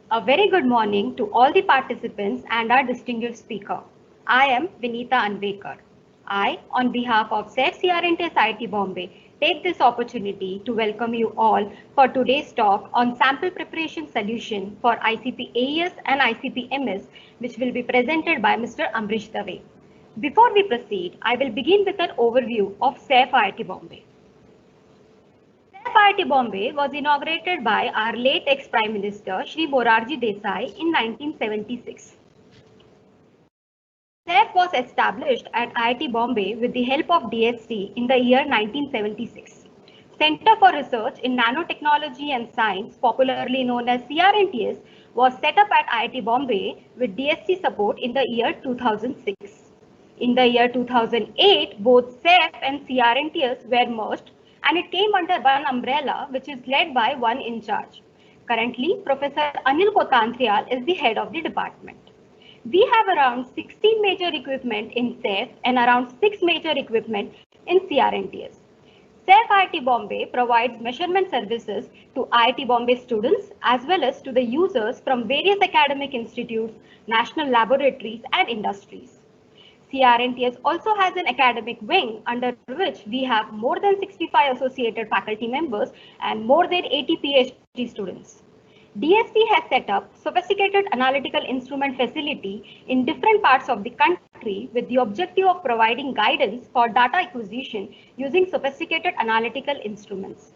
A very good morning to all the participants and our distinguished speaker. I am Vinita Anvekar. I, on behalf of SAFE CRNTS IIT Bombay, take this opportunity to welcome you all for today's talk on sample preparation solution for ICP-AES and ICP-MS, which will be presented by Mr. Amrish Dave. Before we proceed, I will begin with an overview of SAFE IIT Bombay. IIT Bombay was inaugurated by our late ex-Prime Minister Shri Morarji Desai in 1976. SAFE was established at IIT Bombay with the help of DST in the year 1976. Center for Research in Nanotechnology and Science, popularly known as CRNTS, was set up at IIT Bombay with DST support in the year 2006. In the year 2008, both SAFE and CRNTS were merged, and it came under one umbrella, which is led by one in charge. Currently, Professor Anil Kotantrial is the head of the department. We have around 16 major equipment in SAFE and around 6 major equipment in CRNTS. SAFE IIT Bombay provides measurement services to IIT Bombay students as well as to the users from various academic institutes, national laboratories and industries. CRNTS also has an academic wing under which we have more than 65 associated faculty members and more than 80 PhD students. DST has set up sophisticated analytical instrument facility in different parts of the country with the objective of providing guidance for data acquisition using sophisticated analytical instruments.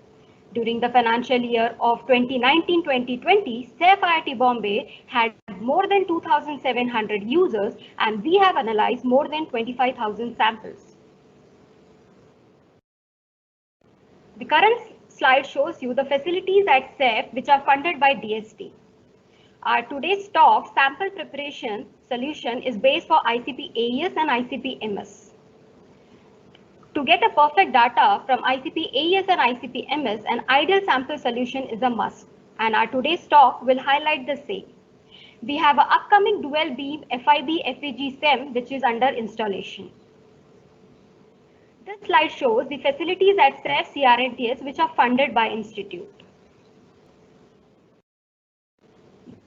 During the financial year of 2019-2020, SAFE IIT Bombay had more than 2,700 users and we have analyzed more than 25,000 samples. The current slide shows you the facilities at SAFE which are funded by DST. Our today's talk sample preparation solution is based for ICP-AES and ICP-MS. To get a perfect data from ICP-AES and ICP-MS, an ideal sample solution is a must, and our today's talk will highlight the same. We have an upcoming dual beam FIB-FEG SEM which is under installation. This slide shows the facilities at SAFE CRNTS which are funded by institute.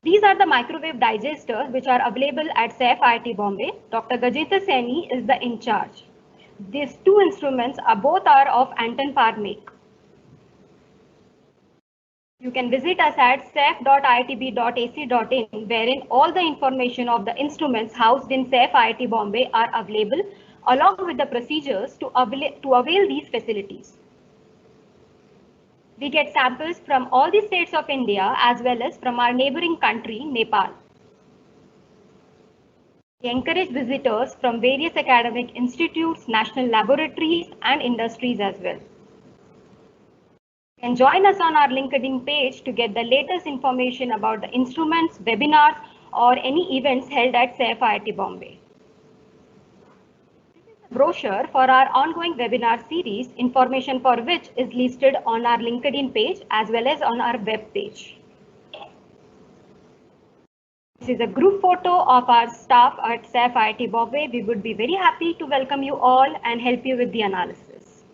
These are the microwave digesters which are available at SAFE IIT Bombay. Dr. Gajendra Saini is the in charge. These two instruments are both of Anton-Par make. You can visit us at saf.iitb.ac.in wherein all the information of the instruments housed in SAFE IIT Bombay are available along with the procedures to avail these facilities. We get samples from all the states of India as well as from our neighboring country, Nepal. We encourage visitors from various academic institutes, national laboratories and industries as well. You can join us on our LinkedIn page to get the latest information about the instruments, webinars or any events held at SAFE IIT Bombay. This is a brochure for our ongoing webinar series, information for which is listed on our LinkedIn page as well as on our web page. This is a group photo of our staff at SAFE IIT Bombay. We would be very happy to welcome you all and help you with the analysis.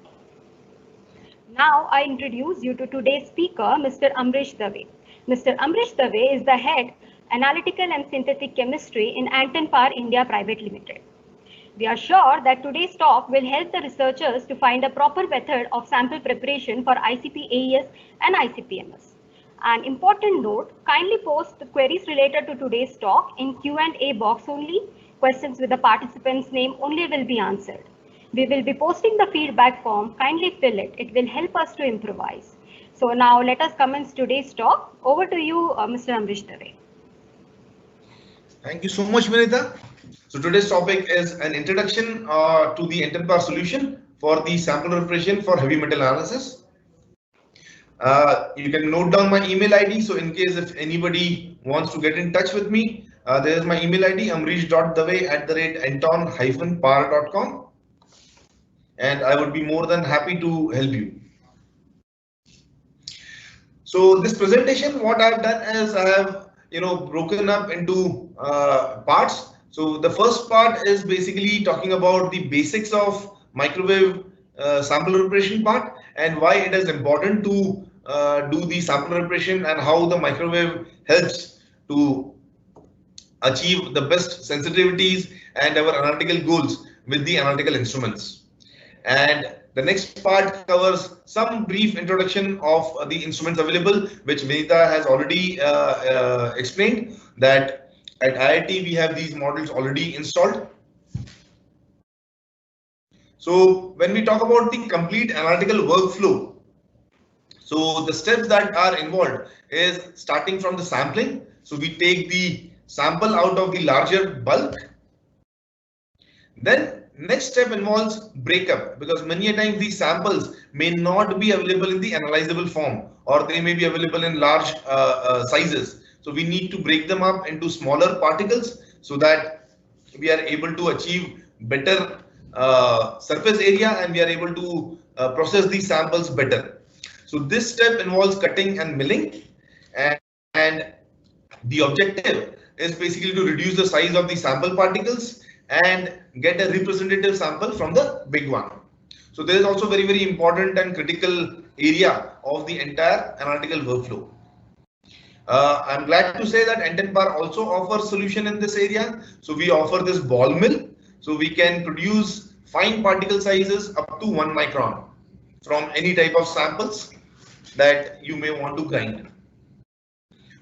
Now I introduce you to today's speaker, Mr. Amrish Dave. Mr. Amrish Dave is the head Analytical and Synthetic Chemistry in Anton-Par India Private Limited. We are sure that today's talk will help the researchers to find a proper method of sample preparation for ICP-AES and ICP-MS. An important note, kindly post the queries related to today's talk in Q&A box only. Questions with the participant's name only will be answered. We will be posting the feedback form. Kindly fill it. It will help us to improvise. So now let us commence today's talk. Over to you, Mr. Amrish Dave. Thank you so much, Vinita. So today's topic is an introduction to the Anton-Par solution for the sample preparation for heavy metal analysis. You can note down my email ID. So in case if anybody wants to get in touch with me, there is my email ID amrish.dave@anton-par.com, and I would be more than happy to help you. So this presentation, what I've done is I have broken up into parts. So the first part is basically talking about the basics of microwave sample preparation part and why it is important to do the sample preparation and how the microwave helps to achieve the best sensitivities and our analytical goals with the analytical instruments. And the next part covers some brief introduction of the instruments available, which Vinita has already explained, that at IIT we have these models already installed. So when we talk about the complete analytical workflow, so the steps that are involved is starting from the sampling. So we take the sample out of the larger bulk. Then next step involves breakup, because many a times these samples may not be available in the analyzable form, or they may be available in large sizes. So we need to break them up into smaller particles so that we are able to achieve better surface area and we are able to process these samples better. So this step involves cutting and milling, and the objective is basically to reduce the size of the sample particles and get a representative sample from the big one. So there is also very important and critical area of the entire analytical workflow. I'm glad to say that N10 also offers solution in this area. So we offer this ball mill, so we can produce fine particle sizes up to 1 micron from any type of samples that you may want to grind.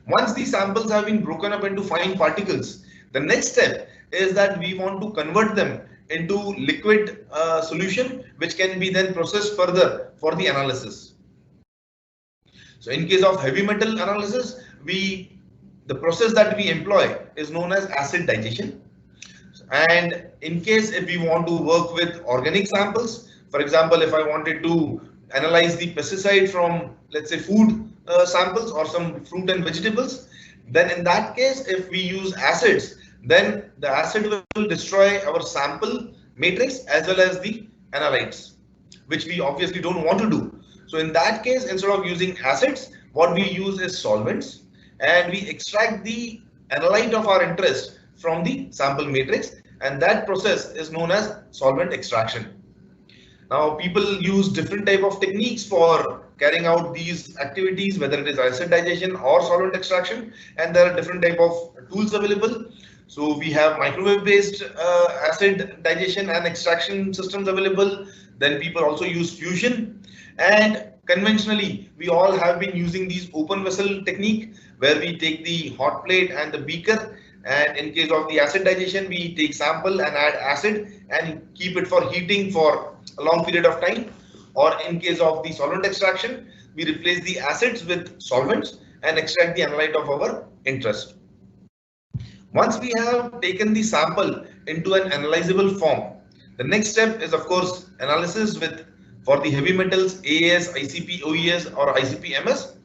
Once these samples have been broken up into fine particles, the next step is that we want to convert them into liquid solution, which can be then processed further for the analysis. So in case of heavy metal analysis, the process that we employ is known as acid digestion. And in case if we want to work with organic samples, for example, if I wanted to analyze the pesticide from, let's say, food samples or some fruit and vegetables, then in that case, if we use acids, then the acid will destroy our sample matrix as well as the analytes, which we obviously don't want to do. So in that case, instead of using acids, what we use is solvents, and we extract the analyte of our interest from the sample matrix, and that process is known as solvent extraction. Now people use different type of techniques for carrying out these activities, whether it is acid digestion or solvent extraction, and there are different type of tools available. So we have microwave based acid digestion and extraction systems available. Then people also use fusion, and conventionally we all have been using these open vessel technique, where we take the hot plate and the beaker, and in case of the acid digestion we take sample and add acid and keep it for heating for a long period of time. Or in case of the solvent extraction, we replace the acids with solvents and extract the analyte of our interest. Once we have taken the sample into an analyzable form, the next step is of course analysis with, for the heavy metals, AES, ICP-OES or ICP-MS,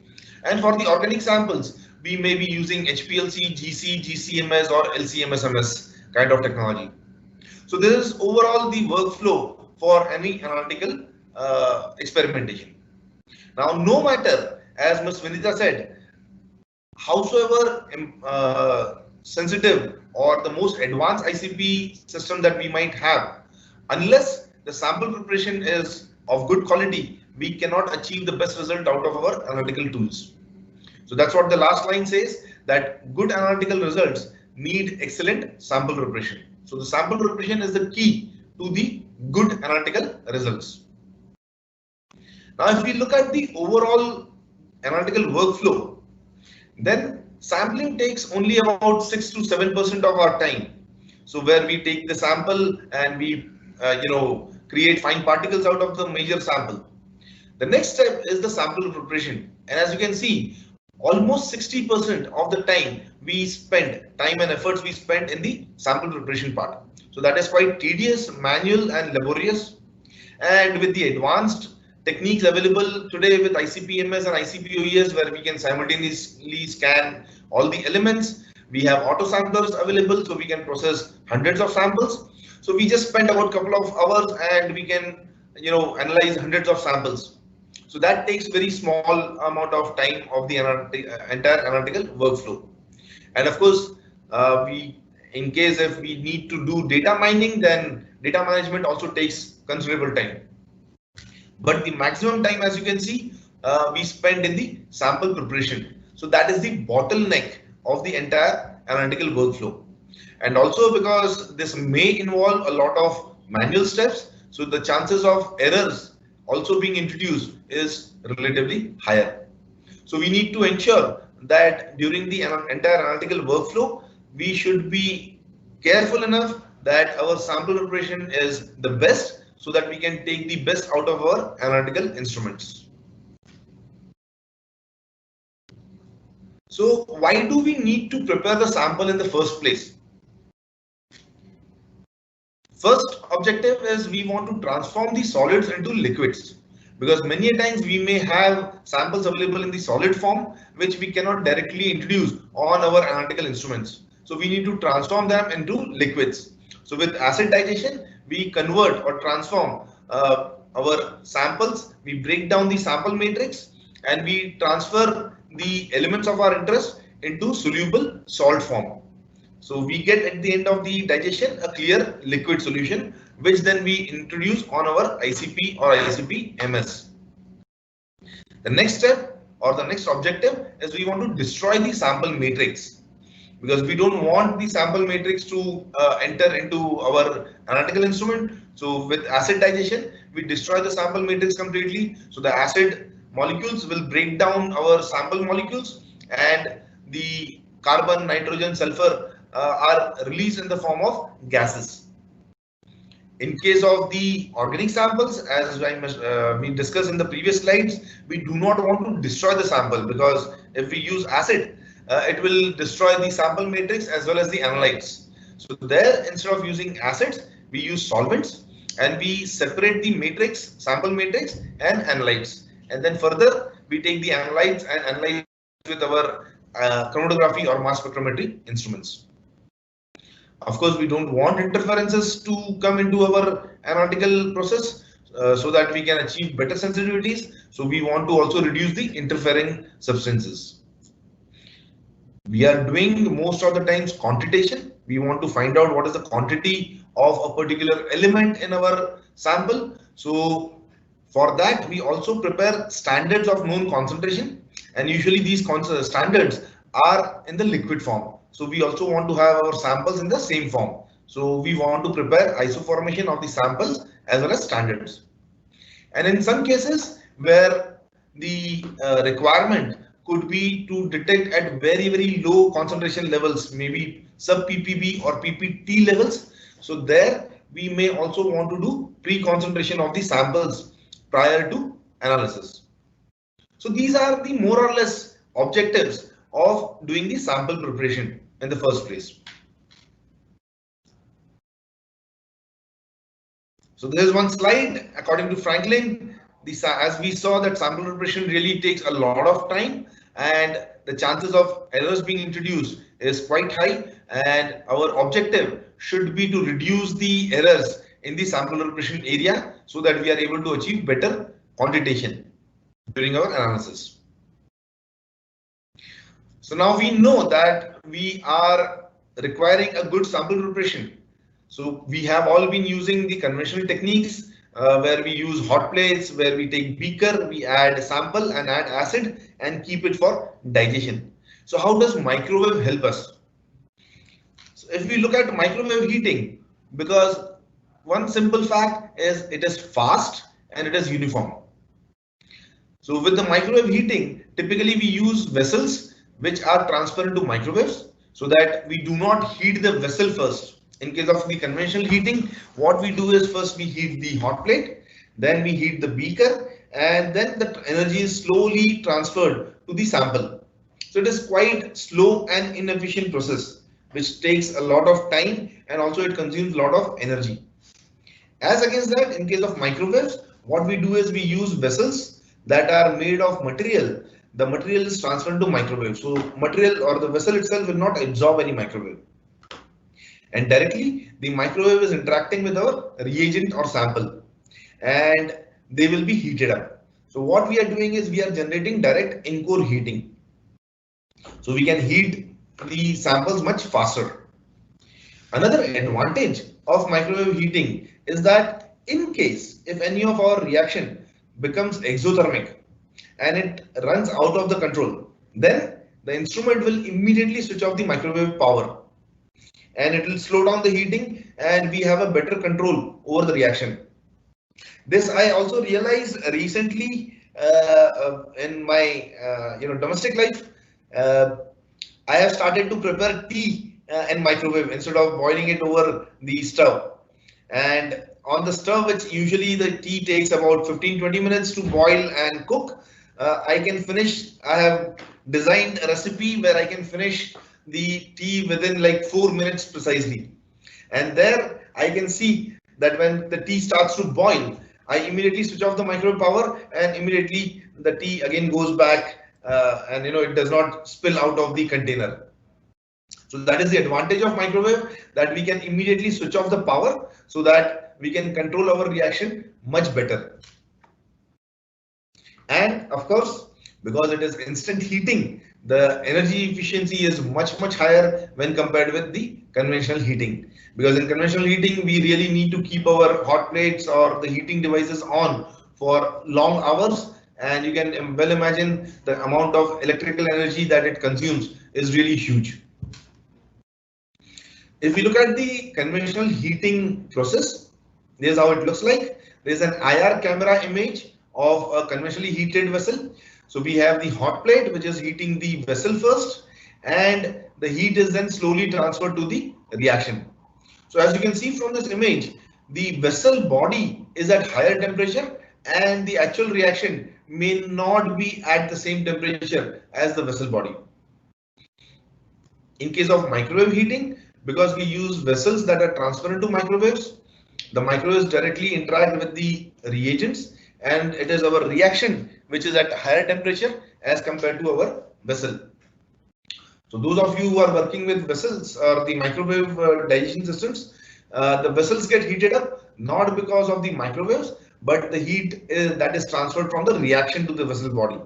and for the organic samples we may be using HPLC, GC, GCMS or LCMS-MS kind of technology. So this is overall the workflow for any analytical experimentation. Now, no matter, as Ms. Vinita said, howsoever sensitive or the most advanced ICP system that we might have, unless the sample preparation is of good quality, we cannot achieve the best result out of our analytical tools. So that's what the last line says, that good analytical results need excellent sample preparation. So the sample preparation is the key to the good analytical results. Now, if we look at the overall analytical workflow, then sampling takes only about 6 to 7% of our time. So where we take the sample and we create fine particles out of the major sample. The next step is the sample preparation, and as you can see, almost 60% of the time and efforts we spend in the sample preparation part. So that is quite tedious, manual and laborious. And with the advanced techniques available today with ICP-MS and ICP-OES, where we can simultaneously scan all the elements, we have auto samplers available, so we can process hundreds of samples. So we just spend about a couple of hours and we can analyze hundreds of samples. So that takes very small amount of time of the entire analytical workflow. And of course, in case if we need to do data mining, then data management also takes considerable time. But the maximum time, as you can see, we spend in the sample preparation. So that is the bottleneck of the entire analytical workflow. And also because this may involve a lot of manual steps, so the chances of errors also being introduced is relatively higher. So we need to ensure that during the entire analytical workflow, we should be careful enough that our sample preparation is the best so that we can take the best out of our analytical instruments. So why do we need to prepare the sample in the first place? First objective is we want to transform the solids into liquids, because many times we may have samples available in the solid form which we cannot directly introduce on our analytical instruments. So we need to transform them into liquids. So with acid digestion, we convert or transform our samples, we break down the sample matrix and we transfer the elements of our interest into soluble salt form. So we get at the end of the digestion a clear liquid solution, which then we introduce on our ICP or ICP-MS. The next step or the next objective is we want to destroy the sample matrix, because we don't want the sample matrix to enter into our analytical instrument. So with acid digestion, we destroy the sample matrix completely. So the acid molecules will break down our sample molecules and the carbon, nitrogen, sulfur are released in the form of gases. In case of the organic samples, as we discussed in the previous slides, we do not want to destroy the sample, because if we use acid, it will destroy the sample matrix as well as the analytes. So there, instead of using acids, we use solvents and we separate the matrix, sample matrix and analytes. And then further, we take the analytes and analyze with our chromatography or mass spectrometry instruments. Of course, we don't want interferences to come into our analytical process so that we can achieve better sensitivities. So we want to also reduce the interfering substances. We are doing most of the times quantitation. We want to find out what is the quantity of a particular element in our sample. So for that, we also prepare standards of known concentration, and usually these standards are in the liquid form. So we also want to have our samples in the same form. So we want to prepare isoformation of the samples as well as standards. And in some cases where the requirement could be to detect at very low concentration levels, maybe sub ppb or ppt levels. So there we may also want to do pre-concentration of the samples prior to analysis. So these are the more or less objectives of doing the sample preparation in the first place. So there is one slide. According to Franklin, as we saw, that sample preparation really takes a lot of time and the chances of errors being introduced is quite high, and our objective should be to reduce the errors in the sample preparation area so that we are able to achieve better quantitation during our analysis. So now we know that we are requiring a good sample preparation. So we have all been using the conventional techniques where we use hot plates, where we take beaker, we add sample and add acid and keep it for digestion. So how does microwave help us? So if we look at microwave heating, because one simple fact is it is fast and it is uniform. So with the microwave heating, typically we use vessels which are transparent to microwaves so that we do not heat the vessel first. In case of the conventional heating, what we do is first we heat the hot plate, then we heat the beaker, and then the energy is slowly transferred to the sample. So it is quite slow and inefficient process which takes a lot of time and also it consumes a lot of energy. As against that, in case of microwaves, what we do is we use vessels that are made of material. The material is transferred to microwave. So material or the vessel itself will not absorb any microwave. And directly the microwave is interacting with our reagent or sample and they will be heated up. So what we are doing is we are generating direct in-core heating. So we can heat the samples much faster. Another advantage of microwave heating is that in case if any of our reaction becomes exothermic and it runs out of the control, then the instrument will immediately switch off the microwave power, and it will slow down the heating, and we have a better control over the reaction. This I also realized recently in my domestic life. I have started to prepare tea in microwave instead of boiling it over the stove. And on the stove, which usually the tea takes about 15-20 minutes to boil and cook, I have designed a recipe where I can finish the tea within like 4 minutes precisely. And there I can see that when the tea starts to boil, I immediately switch off the microwave power, and immediately the tea again goes back, and it does not spill out of the container. So that is the advantage of microwave, that we can immediately switch off the power so that we can control our reaction much better. And of course, because it is instant heating, the energy efficiency is much higher when compared with the conventional heating. Because in conventional heating, we really need to keep our hot plates or the heating devices on for long hours, and you can well imagine the amount of electrical energy that it consumes is really huge. If we look at the conventional heating process, this is how it looks like. There is an IR camera image of a conventionally heated vessel. So we have the hot plate, which is heating the vessel first, and the heat is then slowly transferred to the reaction. So as you can see from this image, the vessel body is at higher temperature, and the actual reaction may not be at the same temperature as the vessel body. In case of microwave heating, because we use vessels that are transparent to microwaves, the microwaves directly interact with the reagents, and it is our reaction which is at higher temperature as compared to our vessel. So those of you who are working with vessels or the microwave digestion systems, the vessels get heated up not because of the microwaves, but the heat that is transferred from the reaction to the vessel body.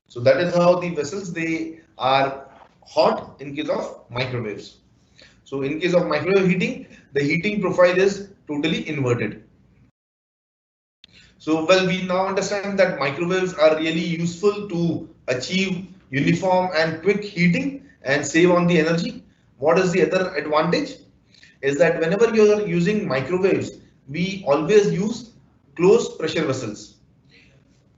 So that is how the vessels, they are hot in case of microwaves. So in case of microwave heating, the heating profile is totally inverted. So well, we now understand that microwaves are really useful to achieve uniform and quick heating and save on the energy. What is the other advantage? Is that whenever you are using microwaves, we always use closed pressure vessels.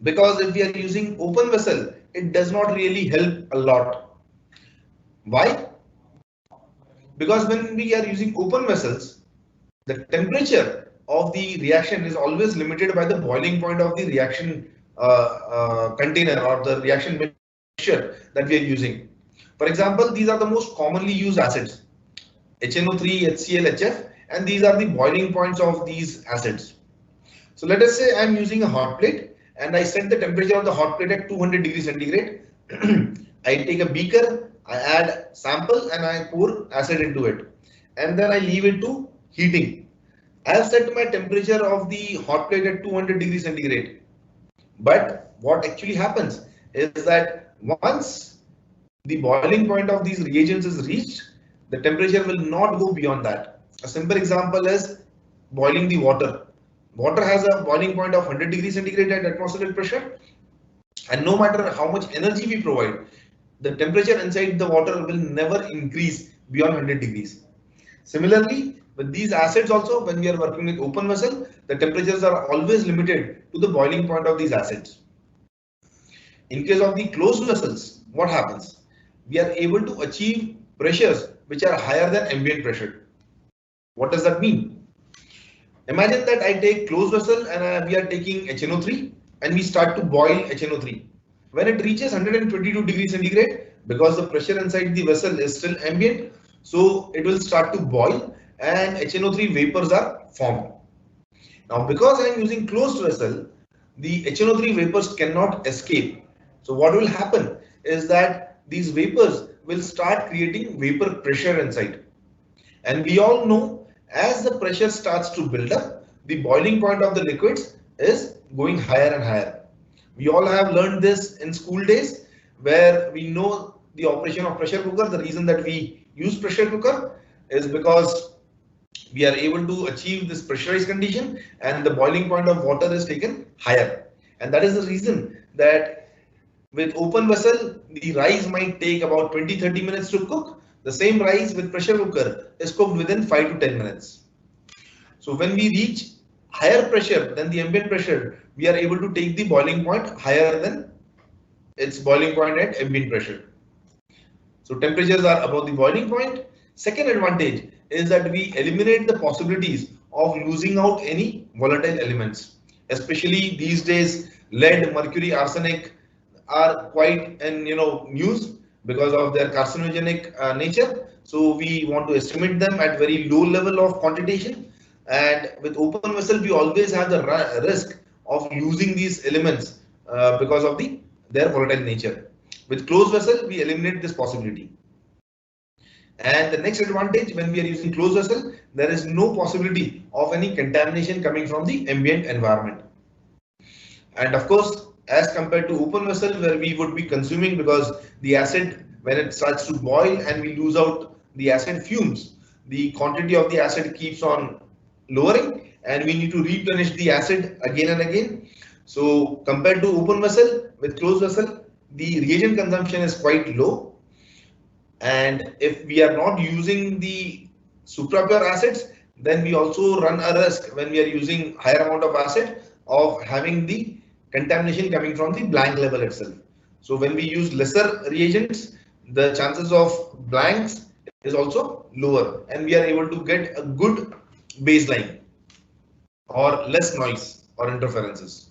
Because if we are using open vessel, it does not really help a lot. Why? Because when we are using open vessels, the temperature of the reaction is always limited by the boiling point of the reaction container or the reaction mixture that we are using. For example, these are the most commonly used acids: HNO3, HCl, HF, and these are the boiling points of these acids. So let us say I'm using a hot plate and I set the temperature of the hot plate at 200 degrees centigrade. I take a beaker, I add sample, and I pour acid into it, and then I leave it to heating. I have set my temperature of the hot plate at 200 degrees centigrade. But what actually happens is that once the boiling point of these reagents is reached, the temperature will not go beyond that. A simple example is boiling the water. Water has a boiling point of 100 degrees centigrade at atmospheric pressure, and no matter how much energy we provide, the temperature inside the water will never increase beyond 100 degrees. Similarly, with these acids also, when we are working with open vessel, the temperatures are always limited to the boiling point of these acids. In case of the closed vessels, what happens? We are able to achieve pressures which are higher than ambient pressure. What does that mean? Imagine that I take closed vessel and we are taking HNO3 and we start to boil HNO3. When it reaches 122 degrees centigrade, because the pressure inside the vessel is still ambient, so it will start to boil and HNO3 vapors are formed. Now, because I am using closed vessel, the HNO3 vapors cannot escape. So what will happen is that these vapors will start creating vapor pressure inside. And we all know, as the pressure starts to build up, the boiling point of the liquids is going higher and higher. We all have learned this in school days, where we know the operation of pressure cooker. The reason that we use pressure cooker is because we are able to achieve this pressurized condition and the boiling point of water is taken higher. And that is the reason that With open vessel, the rice might take about 20-30 minutes to cook. The same rice with pressure cooker is cooked within 5 to 10 minutes. So when we reach higher pressure than the ambient pressure, we are able to take the boiling point higher than its boiling point at ambient pressure. So temperatures are above the boiling point. Second advantage is that we eliminate the possibilities of losing out any volatile elements. Especially these days, lead, mercury, arsenic are quite in news because of their carcinogenic nature. So we want to estimate them at very low level of quantitation. And with open vessel, we always have the risk of losing these elements because of their volatile nature. With closed vessel, we eliminate this possibility. And the next advantage, when we are using closed vessel, there is no possibility of any contamination coming from the ambient environment. And of course, as compared to open vessel, where we would be consuming, because the acid, when it starts to boil and we lose out the acid fumes, the quantity of the acid keeps on lowering and we need to replenish the acid again and again. So compared to open vessel, with closed vessel, the reagent consumption is quite low. And if we are not using the suprapure acids, then we also run a risk when we are using higher amount of acid of having the contamination coming from the blank level itself. So when we use lesser reagents, the chances of blanks is also lower and we are able to get a good baseline or less noise or interferences.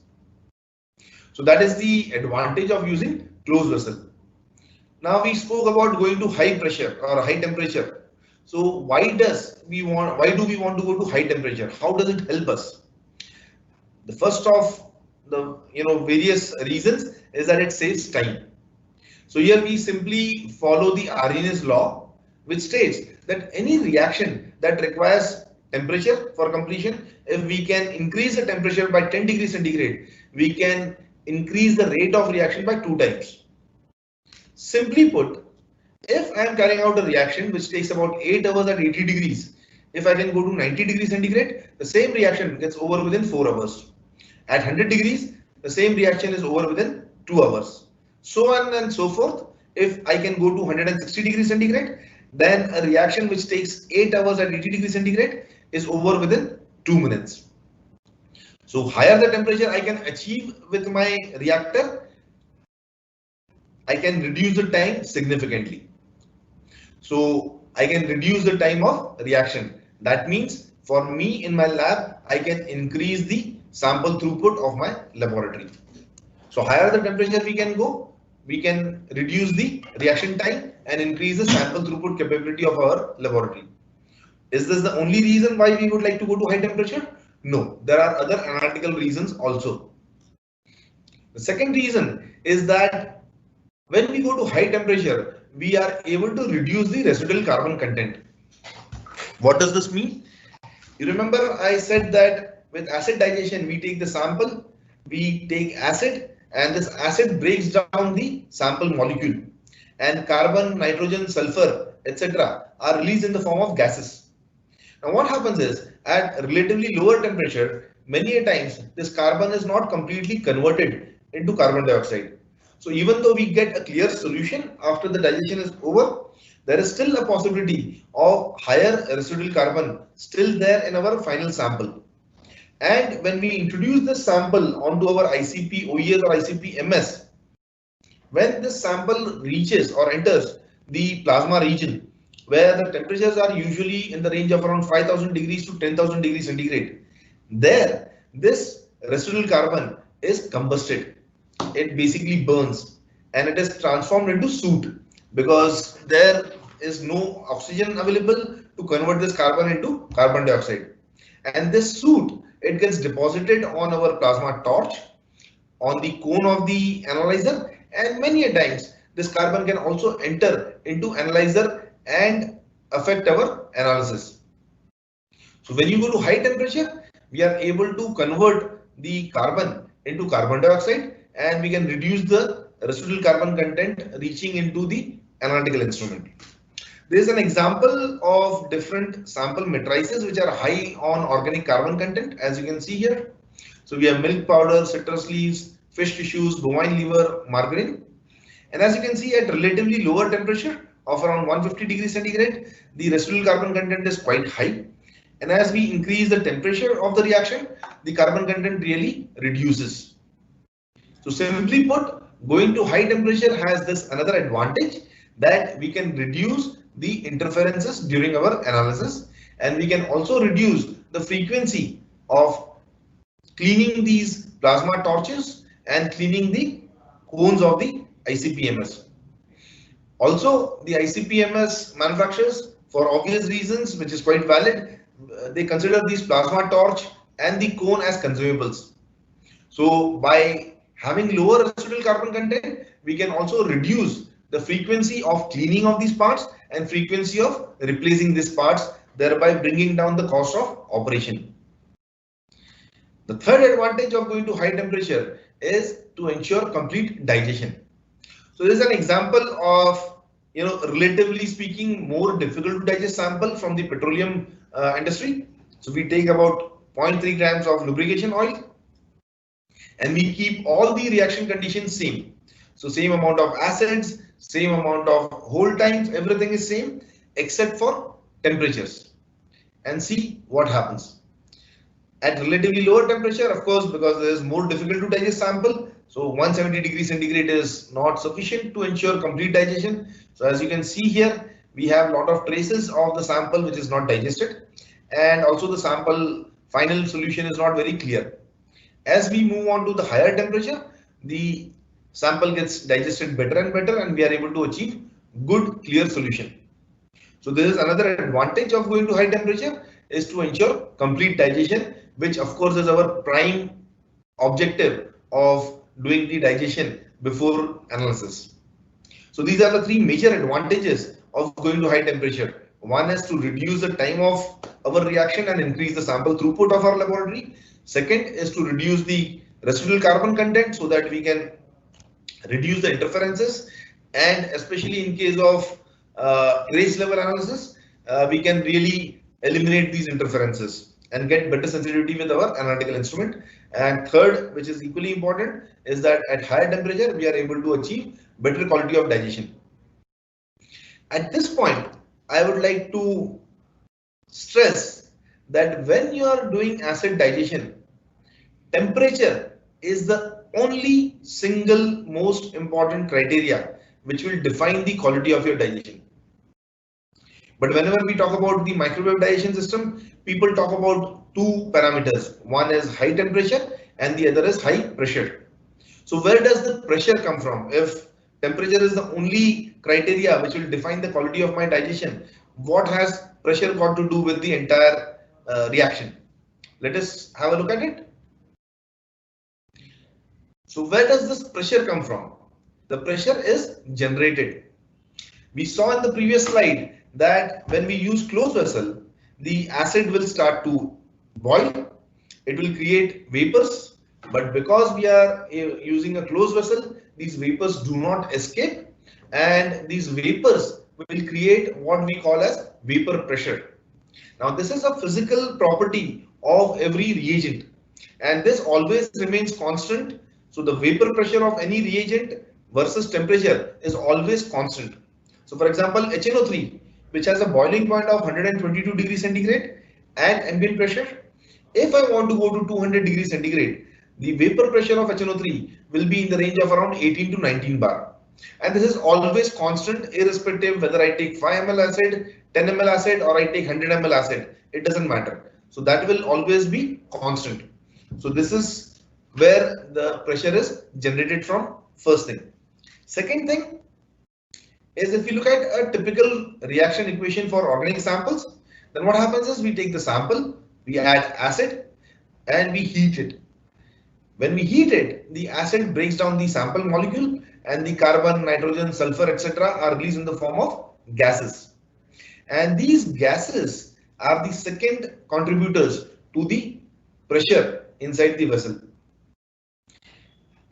So that is the advantage of using closed vessel. Now we spoke about going to high pressure or high temperature. So why do we want to go to high temperature? How does it help us? The first of the various reasons is that it saves time. So here we simply follow the Arrhenius law, which states that any reaction that requires temperature for completion, if we can increase the temperature by 10 degrees centigrade, we can increase the rate of reaction by 2 times. Simply put, if I am carrying out a reaction which takes about 8 hours at 80 degrees, if I can go to 90 degrees centigrade, the same reaction gets over within 4 hours. At 100 degrees, the same reaction is over within 2 hours. So on and so forth. If I can go to 160 degrees centigrade, then a reaction which takes 8 hours at 80 degrees centigrade is over within 2 minutes. So higher the temperature I can achieve with my reactor, I can reduce the time significantly. So I can reduce the time of reaction. That means for me in my lab, I can increase the sample throughput of my laboratory. So higher the temperature we can go, we can reduce the reaction time and increase the sample throughput capability of our laboratory. Is this the only reason why we would like to go to high temperature? No, there are other analytical reasons also. The second reason is that when we go to high temperature, we are able to reduce the residual carbon content. What does this mean? You remember I said that with acid digestion, we take the sample, we take acid, and this acid breaks down the sample molecule, and carbon, nitrogen, sulfur, etc. are released in the form of gases. Now what happens is, at relatively lower temperature, many a times this carbon is not completely converted into carbon dioxide. So even though we get a clear solution after the digestion is over, there is still a possibility of higher residual carbon still there in our final sample. And when we introduce this sample onto our ICP-OES or ICP-MS, when this sample reaches or enters the plasma region, where the temperatures are usually in the range of around 5000 degrees to 10,000 degrees centigrade, there this residual carbon is combusted. It basically burns and it is transformed into soot because there is no oxygen available to convert this carbon into carbon dioxide. And this soot, it gets deposited on our plasma torch, on the cone of the analyzer, and many a times this carbon can also enter into analyzer and affect our analysis. So when you go to high temperature, we are able to convert the carbon into carbon dioxide and we can reduce the residual carbon content reaching into the analytical instrument. There is an example of different sample matrices which are high on organic carbon content, as you can see here. So we have milk powder, citrus leaves, fish tissues, bovine liver, margarine. And as you can see, at relatively lower temperature of around 150 degrees centigrade, the residual carbon content is quite high. And as we increase the temperature of the reaction, the carbon content really reduces. So simply put, going to high temperature has this another advantage, that we can reduce the interferences during our analysis, and we can also reduce the frequency of cleaning these plasma torches and cleaning the cones of the ICP-MS. Also, the ICP-MS manufacturers, for obvious reasons, which is quite valid, they consider these plasma torch and the cone as consumables. So by having lower residual carbon content, we can also reduce the frequency of cleaning of these parts and frequency of replacing these parts, thereby bringing down the cost of operation. The third advantage of going to high temperature is to ensure complete digestion. So this is an example of, relatively speaking, more difficult to digest sample from the petroleum industry. So we take about 0.3 grams of lubrication oil, and we keep all the reaction conditions same. So same amount of acids, same amount of hold times, everything is same except for temperatures, and see what happens. At relatively lower temperature, of course, because there is more difficult to digest sample, so 170 degrees centigrade is not sufficient to ensure complete digestion. So as you can see here, we have a lot of traces of the sample which is not digested, and also the sample final solution is not very clear. As we move on to the higher temperature, the sample gets digested better and better, and we are able to achieve good clear solution. So this is another advantage of going to high temperature, is to ensure complete digestion, which of course is our prime objective of doing the digestion before analysis. So these are the three major advantages of going to high temperature. One is to reduce the time of our reaction and increase the sample throughput of our laboratory. Second is to reduce the residual carbon content so that we can reduce the interferences, and especially in case of trace level analysis, we can really eliminate these interferences and get better sensitivity with our analytical instrument. And third, which is equally important, is that at higher temperature we are able to achieve better quality of digestion. At this point, I would like to stress that when you are doing acid digestion, temperature is the only single most important criteria which will define the quality of your digestion. But whenever we talk about the microwave digestion system, people talk about two parameters. One is high temperature and the other is high pressure. So where does the pressure come from? If temperature is the only criteria which will define the quality of my digestion, what has pressure got to do with the entire reaction? Let us have a look at it. So where does this pressure come from? The pressure is generated. We saw in the previous slide that when we use closed vessel, the acid will start to boil. It will create vapors, but because we are using a closed vessel, these vapors do not escape, and these vapors will create what we call as vapor pressure. Now this is a physical property of every reagent, and this always remains constant. So the vapor pressure of any reagent versus temperature is always constant. So for example, HNO3, which has a boiling point of 122 degrees centigrade and ambient pressure, if I want to go to 200 degrees centigrade, the vapor pressure of HNO3 will be in the range of around 18 to 19 bar. And this is always constant, irrespective whether I take 5 ml acid, 10 ml acid, or I take 100 ml acid, it doesn't matter. So that will always be constant. So this is where the pressure is generated from, first thing. Second thing is, if you look at a typical reaction equation for organic samples, then what happens is we take the sample, we add acid, and we heat it. When we heat it, the acid breaks down the sample molecule, and the carbon, nitrogen, sulfur, etc. are released in the form of gases. And these gases are the second contributors to the pressure inside the vessel.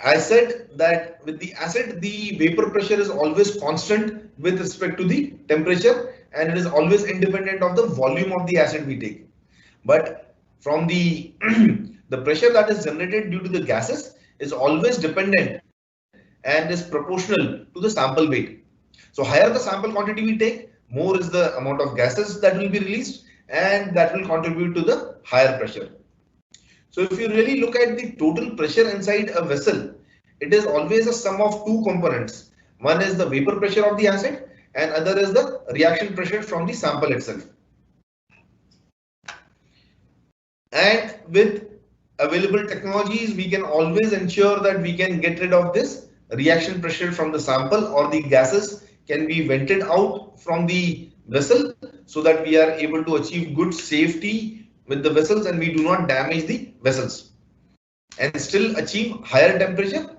I said that with the acid, the vapor pressure is always constant with respect to the temperature, and it is always independent of the volume of the acid we take. But from the the pressure that is generated due to the gases is always dependent, and is proportional to the sample weight. So higher the sample quantity we take, more is the amount of gases that will be released, and that will contribute to the higher pressure. So if you really look at the total pressure inside a vessel, it is always a sum of two components. One is the vapor pressure of the acid and other is the reaction pressure from the sample itself. And with available technologies, we can always ensure that we can get rid of this reaction pressure from the sample, or the gases can be vented out from the vessel so that we are able to achieve good safety with the vessels and we do not damage the vessels and still achieve higher temperature,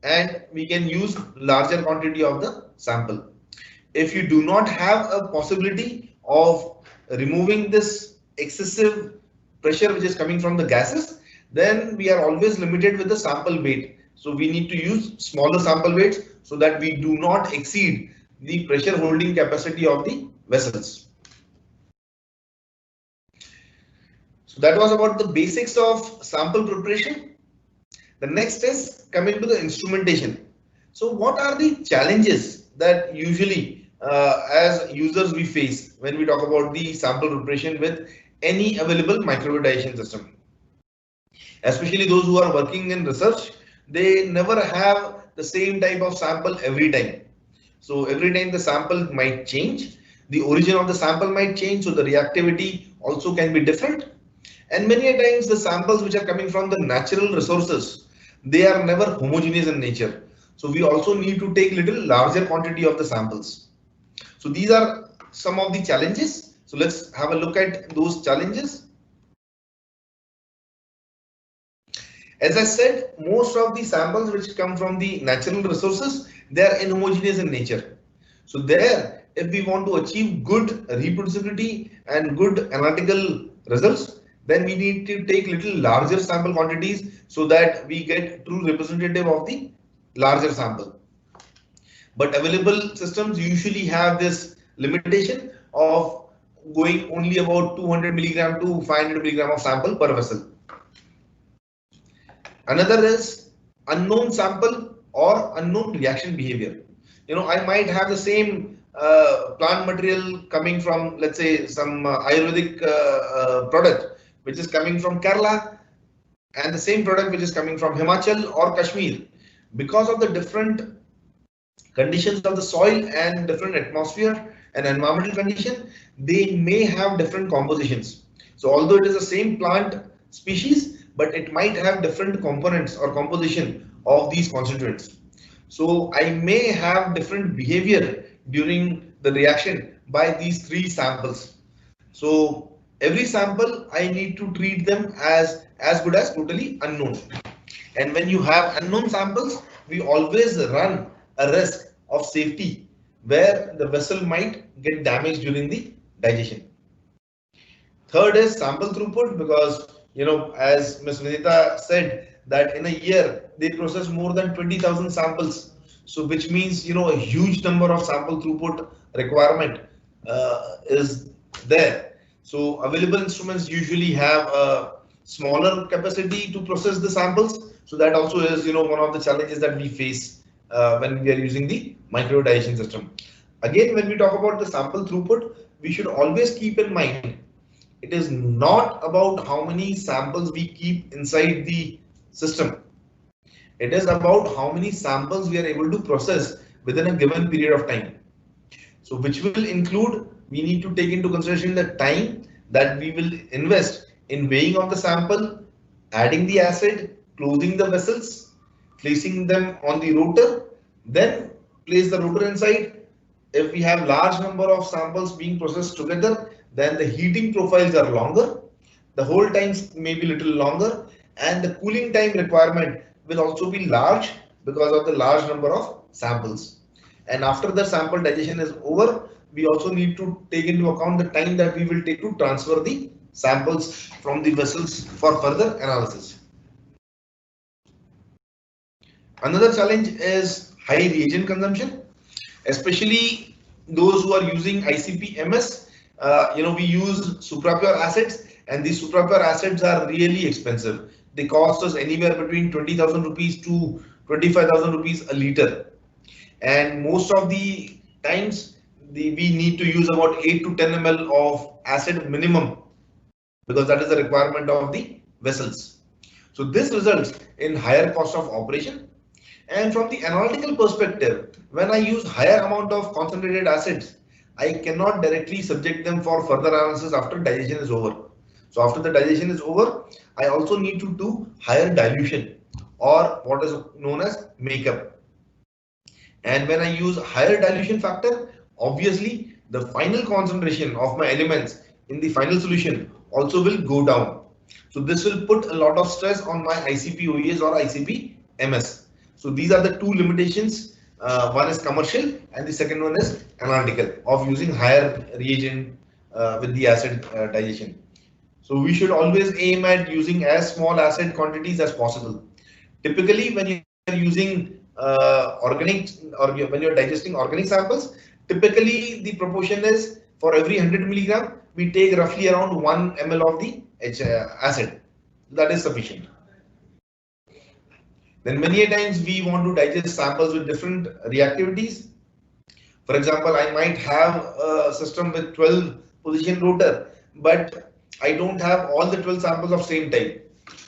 and we can use larger quantity of the sample. If you do not have a possibility of removing this excessive pressure which is coming from the gases, then we are always limited with the sample weight. So we need to use smaller sample weights so that we do not exceed the pressure holding capacity of the vessels. So that was about the basics of sample preparation. The next is coming to the instrumentation. So what are the challenges that usually as users we face when we talk about the sample preparation with any available microwave digestion system? Especially those who are working in research, they never have the same type of sample every time. So every time the sample might change, the origin of the sample might change, so the reactivity also can be different. And many a times the samples which are coming from the natural resources, they are never homogeneous in nature. So we also need to take little larger quantity of the samples. So these are some of the challenges. So let's have a look at those challenges. As I said, most of the samples which come from the natural resources, they are inhomogeneous in nature. So there, if we want to achieve good reproducibility and good analytical results, then we need to take little larger sample quantities so that we get true representative of the larger sample. But available systems usually have this limitation of going only about 200 milligram to 500 milligram of sample per vessel. Another is unknown sample or unknown reaction behavior. I might have the same plant material coming from, let's say, some Ayurvedic product which is coming from Kerala, and the same product which is coming from Himachal or Kashmir. Because of the different conditions of the soil and different atmosphere and environmental condition, they may have different compositions. So although it is the same plant species, but it might have different components or composition of these constituents. So I may have different behavior during the reaction by these three samples. So every sample I need to treat them as good as totally unknown. And when you have unknown samples, we always run a risk of safety where the vessel might get damaged during the digestion. Third is sample throughput, because as Ms. Vinita said, that in a year they process more than 20,000 samples. So which means a huge number of sample throughput requirement is there. So available instruments usually have a smaller capacity to process the samples. So that also is one of the challenges that we face when we are using the microwave digestion system. Again, when we talk about the sample throughput, we should always keep in mind it is not about how many samples we keep inside the system. It is about how many samples we are able to process within a given period of time. So which will include, we need to take into consideration the time that we will invest in weighing of the sample, adding the acid, closing the vessels, placing them on the rotor, then place the rotor inside. If we have large number of samples being processed together, then the heating profiles are longer, the hold times may be little longer, and the cooling time requirement will also be large because of the large number of samples. And after the sample digestion is over, we also need to take into account the time that we will take to transfer the samples from the vessels for further analysis. Another challenge is high reagent consumption, especially those who are using ICP-MS. We use suprapure acids, and these suprapure acids are really expensive. They cost us anywhere between 20,000 rupees to 25,000 rupees a liter, and most of the times we need to use about 8 to 10 ml of acid minimum, because that is the requirement of the vessels. So this results in higher cost of operation. And from the analytical perspective, when I use higher amount of concentrated acids, I cannot directly subject them for further analysis after digestion is over. So after the digestion is over, I also need to do higher dilution, or what is known as makeup. And when I use higher dilution factor, obviously the final concentration of my elements in the final solution also will go down. So this will put a lot of stress on my ICP-OES or ICP-MS. So these are the two limitations. One is commercial and the second one is analytical, of using higher reagent with the acid digestion. So we should always aim at using as small acid quantities as possible. Typically, when you are using organic, or when you are digesting organic samples, typically the proportion is, for every 100 milligram, we take roughly around 1 ml of the acid. That is sufficient. Then many a times we want to digest samples with different reactivities. For example, I might have a system with 12 position rotor, but I don't have all the 12 samples of same type.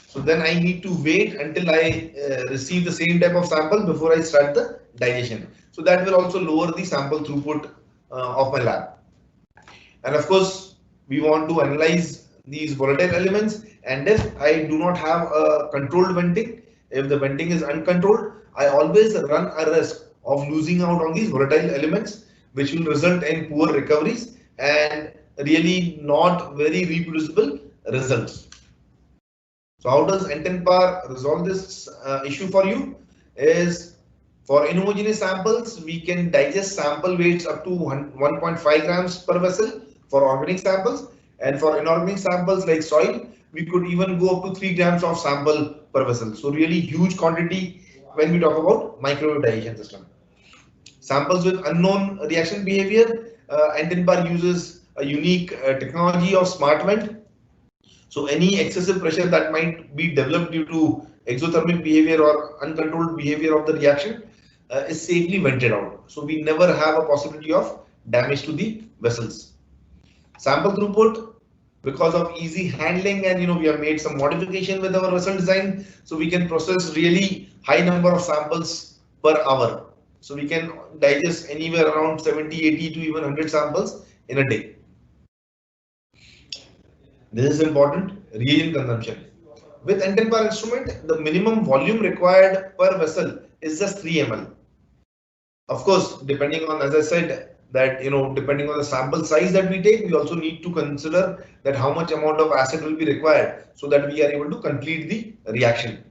So then I need to wait until I receive the same type of sample before I start the digestion. So that will also lower the sample throughput of my lab. And of course, we want to analyze these volatile elements, and if I do not have a controlled venting, if the venting is uncontrolled, I always run a risk of losing out on these volatile elements, which will result in poor recoveries and really not very reproducible results. So how does N10-PAR resolve this issue for you? Is, for inhomogeneous samples, we can digest sample weights up to 1.5 grams per vessel for organic samples, and for inorganic samples like soil, we could even go up to 3 grams of sample per vessel. So really huge quantity when we talk about microwave digestion system. Samples with unknown reaction behavior, N10-PAR uses a unique technology of smart vent. So any excessive pressure that might be developed due to exothermic behavior or uncontrolled behavior of the reaction is safely vented out. So we never have a possibility of damage to the vessels. Sample throughput, because of easy handling, and we have made some modification with our vessel design, so we can process really high number of samples per hour. So we can digest anywhere around 70, 80 to even 100 samples in a day. This is important. Reagent consumption. With N10-PAR instrument, the minimum volume required per vessel is just 3 ml. Of course, depending on, as I said, that depending on the sample size that we take, we also need to consider that how much amount of acid will be required so that we are able to complete the reaction.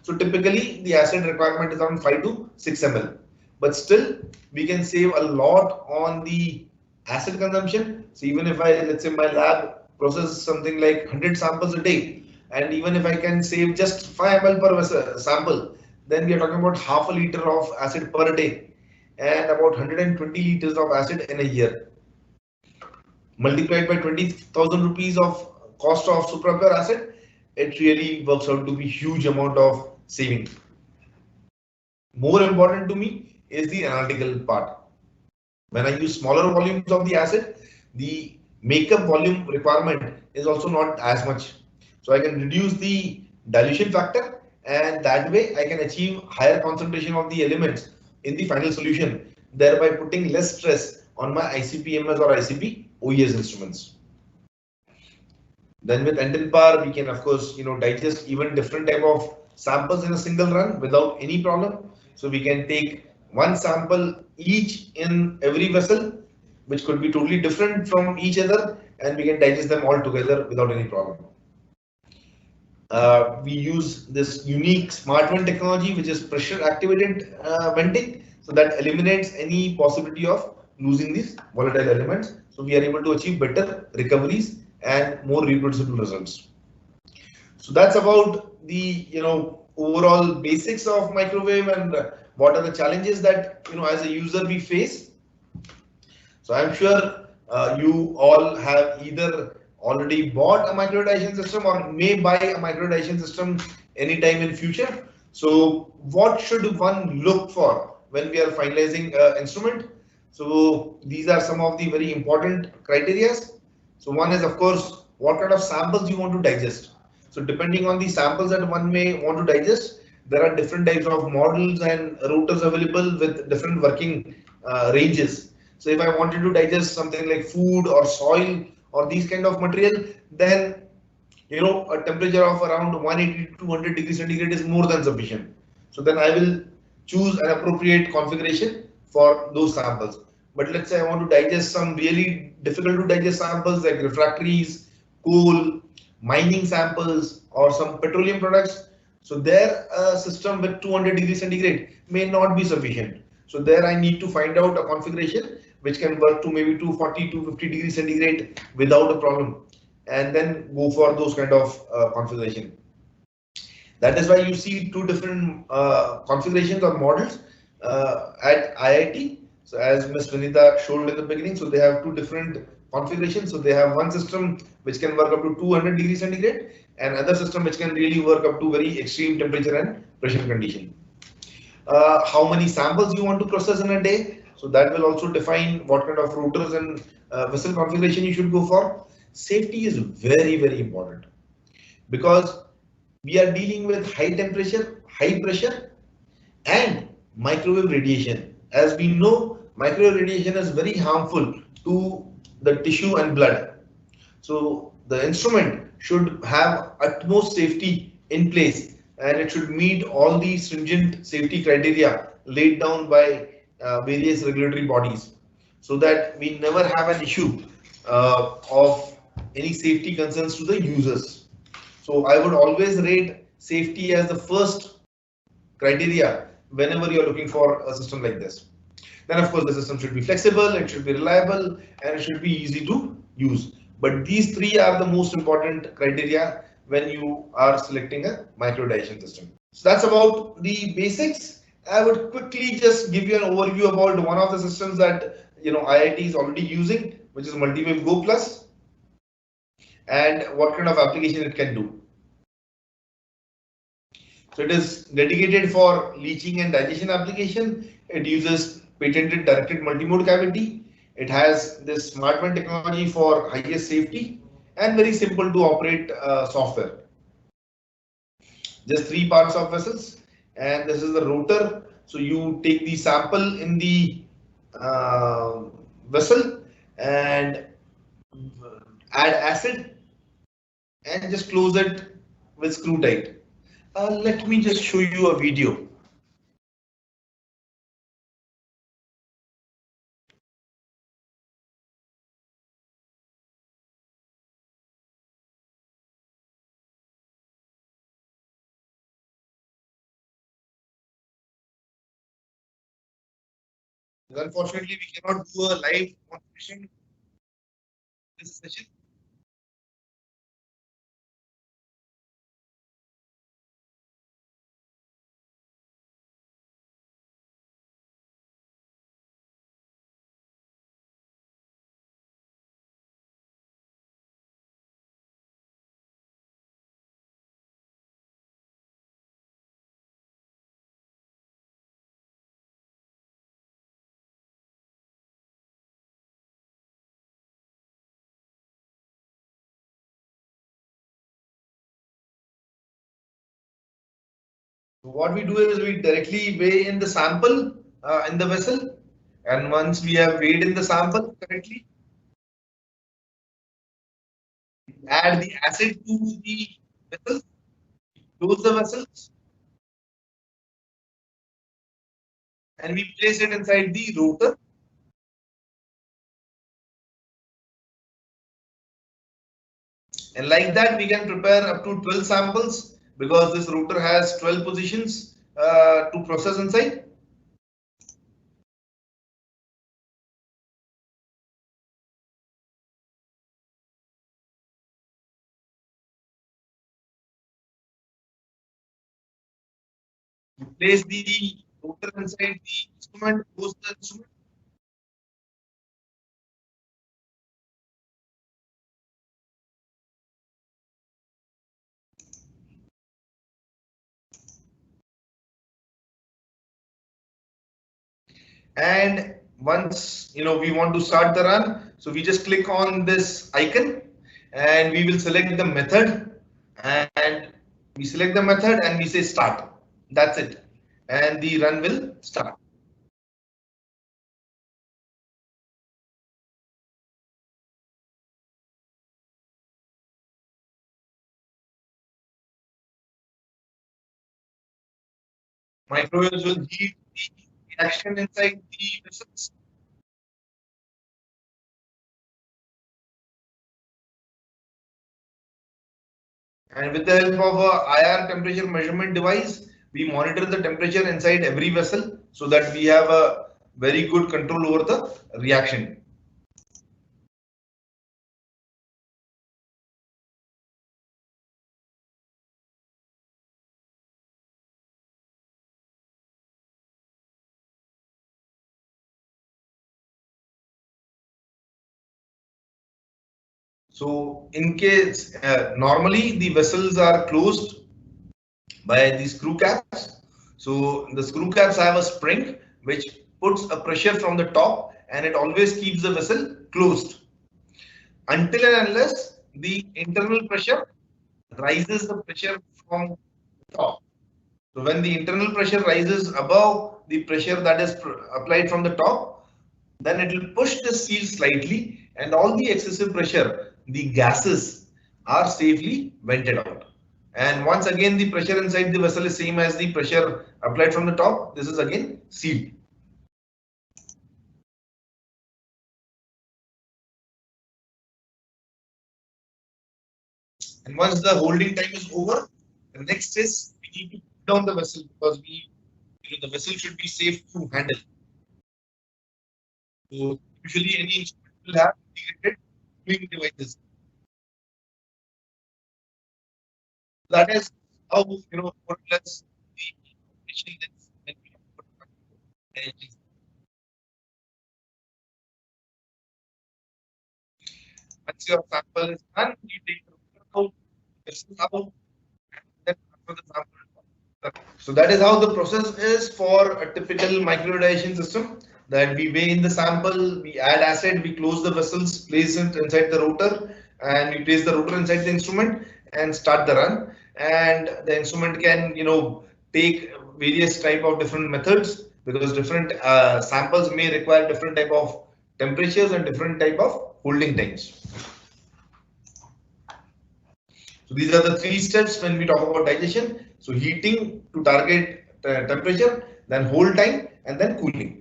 So typically the acid requirement is around 5 to 6 ml, but still we can save a lot on the acid consumption. So even if let's say my lab process something like 100 samples a day, and even if I can save just 5 ml per vessel sample, then we are talking about half a liter of acid per day and about 120 liters of acid in a year. Multiplied by 20,000 rupees of cost of superpure acid, it really works out to be huge amount of saving. More important to me is the analytical part. When I use smaller volumes of the acid, the makeup volume requirement is also not as much. So I can reduce the dilution factor, and that way I can achieve higher concentration of the elements in the final solution, thereby putting less stress on my ICP-MS or ICP-OES instruments. Then with N10-PAR, we can of course digest even different type of samples in a single run without any problem. So we can take one sample each in every vessel, which could be totally different from each other, and we can digest them all together without any problem. We use this unique smart vent technology, which is pressure activated venting, so that eliminates any possibility of losing these volatile elements. So we are able to achieve better recoveries and more reproducible results. So that's about the overall basics of microwave and what are the challenges that as a user we face. So I'm sure you all have either already bought a microwave digestion system or may buy a microwave digestion system anytime in future. So what should one look for when we are finalizing instrument? So these are some of the very important criteria. So one is, of course, what kind of samples you want to digest. So depending on the samples that one may want to digest, there are different types of models and routers available with different working ranges. So if I wanted to digest something like food or soil or these kind of material, then a temperature of around 180 to 200 degrees centigrade is more than sufficient. So then I will choose an appropriate configuration for those samples. But let's say I want to digest some really difficult to digest samples like refractories, coal, mining samples, or some petroleum products. So there a system with 200 degrees centigrade may not be sufficient. So there I need to find out a configuration which can work to maybe 240 to 50 degrees centigrade without a problem, and then go for those kind of configuration. That is why you see two different configurations or models at IIT. So as Ms. Vinita showed in the beginning, so they have two different configurations. So they have one system which can work up to 200 degrees centigrade, and other system which can really work up to very extreme temperature and pressure condition. How many samples you want to process in a day. So that will also define what kind of routers and vessel configuration you should go for. Safety is very, very important because we are dealing with high temperature, high pressure, and microwave radiation. As we know, microwave radiation is very harmful to the tissue and blood. So the instrument should have utmost safety in place, and it should meet all the stringent safety criteria laid down by various regulatory bodies, so that we never have an issue of any safety concerns to the users. So I would always rate safety as the first criteria whenever you're looking for a system like this. Then of course the system should be flexible, it should be reliable, and it should be easy to use. But these three are the most important criteria when you are selecting a micro digestion system. So that's about the basics. I would quickly just give you an overview about one of the systems that IIT is already using, which is Multiwave Go Plus, and what kind of application it can do. So it is dedicated for leaching and digestion application. It uses patented directed multimode cavity. It has this SmartVent technology for highest safety and very simple to operate software. Just three parts of vessels, and this is the rotor. So you take the sample in the vessel and add acid and just close it with screw tight. Let me just show you a video. Unfortunately, we cannot do a live demonstration this session. What we do is we directly weigh in the sample in the vessel, and once we have weighed in the sample correctly, add the acid to the vessel, close the vessels, and we place it inside the rotor. And like that, we can prepare up to 12 samples because this rotor has 12 positions to process inside. Place the rotor inside the instrument, close the instrument. And once we want to start the run, so we just click on this icon and we will select the method, and we select the method and we say start. That's it, and the run will start. Microwaves will heat the reaction inside the vessels. And with the help of a IR temperature measurement device, we monitor the temperature inside every vessel so that we have a very good control over the reaction. So in case normally the vessels are closed by the screw caps. So the screw caps have a spring which puts a pressure from the top, and it always keeps the vessel closed until and unless the internal pressure rises the pressure from the top. So when the internal pressure rises above the pressure that is applied from the top, then it will push the seal slightly, and all the excessive pressure, the gases, are safely vented out. And once again the pressure inside the vessel is same as the pressure applied from the top, this is again sealed. And once the holding time is over, the next is we need to put down the vessel, because the vessel should be safe to handle. So usually any instrument will have integrated cooling devices. That is how more or less the operation is when we put energy. Once your sample is done, you take the out, vessel out, and then transfer the sample. So that is how the process is for a typical microdization system. That we weigh in the sample, we add acid, we close the vessels, place it inside the rotor, and we place the rotor inside the instrument and start the run. And the instrument can, take various type of different methods, because different samples may require different type of temperatures and different type of holding times. So these are the three steps when we talk about digestion. So heating to target temperature, then hold time, and then cooling.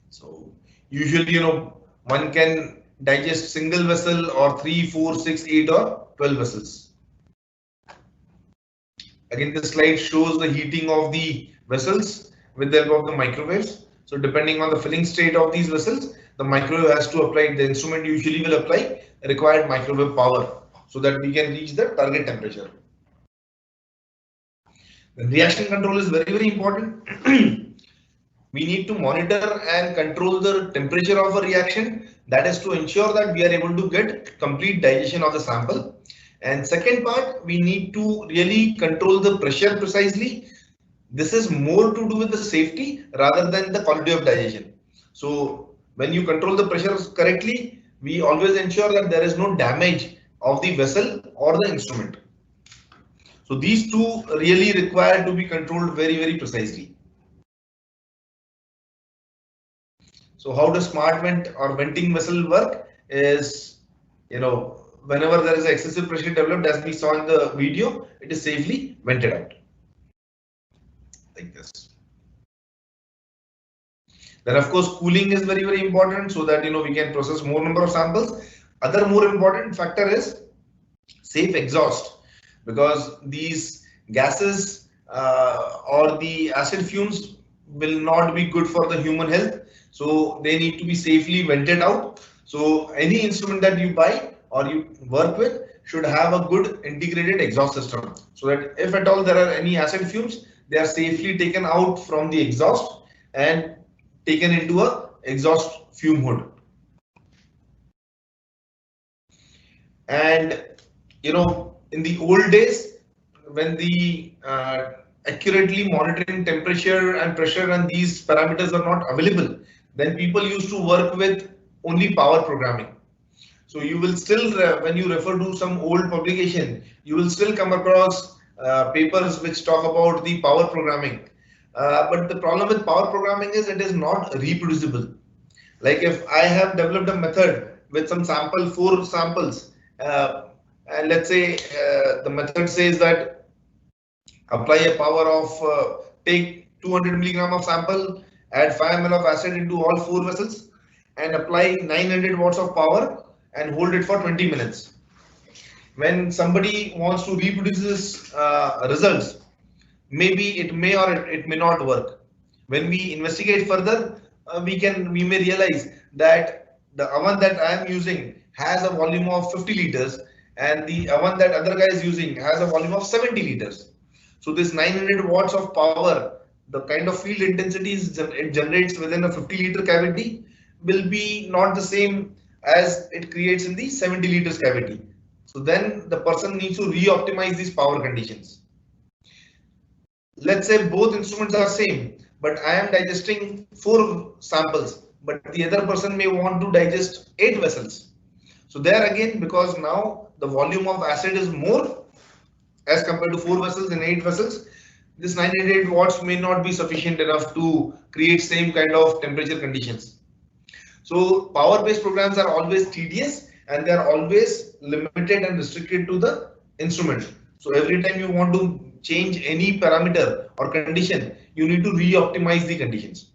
So usually, one can digest single vessel or 3, 4, 6, 8, or 12 vessels. Again, this slide shows the heating of the vessels with the help of the microwaves. So depending on the filling state of these vessels, the microwave has to apply, the instrument usually will apply required microwave power so that we can reach the target temperature. The reaction control is very, very important. We need to monitor and control the temperature of a reaction. That is to ensure that we are able to get complete digestion of the sample. And second part, we need to really control the pressure precisely. This is more to do with the safety rather than the quality of digestion. So when you control the pressures correctly, we always ensure that there is no damage of the vessel or the instrument. So these two really require to be controlled very, very precisely. So how does smart vent or venting vessel work is, whenever there is excessive pressure developed, as we saw in the video, it is safely vented out like this. Then of course cooling is very, very important so that we can process more number of samples. Other more important factor is safe exhaust, because these gases or the acid fumes will not be good for the human health, so they need to be safely vented out. So any instrument that you buy or you work with should have a good integrated exhaust system, so that if at all there are any acid fumes, they are safely taken out from the exhaust and taken into a exhaust fume hood. And in the old days, when the accurately monitoring temperature and pressure and these parameters are not available, then people used to work with only power programming. So you will still, when you refer to some old publication, you will still come across papers which talk about the power programming. But the problem with power programming is it is not reproducible. Like if I have developed a method with some sample, 4 samples, and let's say the method says that apply a power of take 200 milligram of sample, add 5 ml of acid into all 4 vessels, and apply 900 watts of power and hold it for 20 minutes. When somebody wants to reproduce this results, maybe it may or it may not work. When we investigate further, we may realize that the oven that I am using has a volume of 50 liters and the oven that other guy is using has a volume of 70 liters. So this 900 watts of power, the kind of field intensities it generates within a 50 liter cavity will be not the same as it creates in the 70 liters cavity. So then the person needs to re-optimize these power conditions. Let's say both instruments are same, but I am digesting 4 samples, but the other person may want to digest 8 vessels. So there again, because now the volume of acid is more as compared to 4 vessels and 8 vessels, this 900 watts may not be sufficient enough to create same kind of temperature conditions. So power-based programs are always tedious and they are always limited and restricted to the instrument. So every time you want to change any parameter or condition, you need to re-optimize the conditions.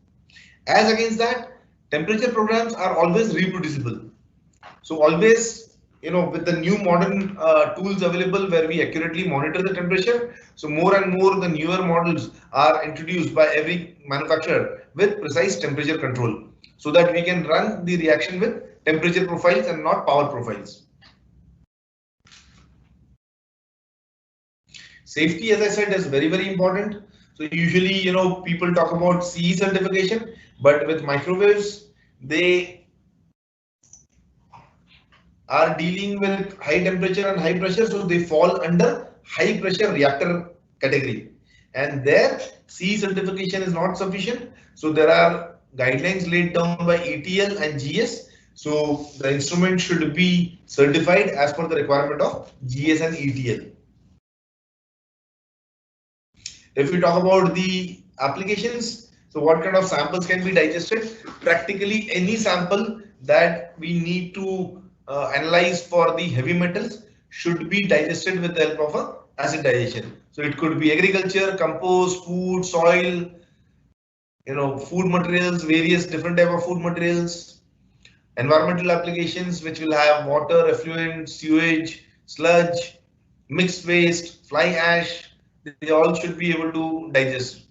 As against that, temperature programs are always reproducible. So always, with the new modern tools available where we accurately monitor the temperature, so more and more the newer models are introduced by every manufacturer with precise temperature control, so that we can run the reaction with temperature profiles and not power profiles. Safety, as I said, is very, very important. So usually, people talk about CE certification, but with microwaves, they are dealing with high temperature and high pressure, so they fall under high pressure reactor category. And there, CE certification is not sufficient. So there are guidelines laid down by ETL and GS. So the instrument should be certified as per the requirement of GS and ETL. If we talk about the applications, so what kind of samples can be digested? Practically any sample that we need to analyze for the heavy metals should be digested with the help of a acid digestion. So it could be agriculture, compost, food, soil, food materials, various different type of food materials, environmental applications which will have water, effluent, sewage, sludge, mixed waste, fly ash. They all should be able to digest.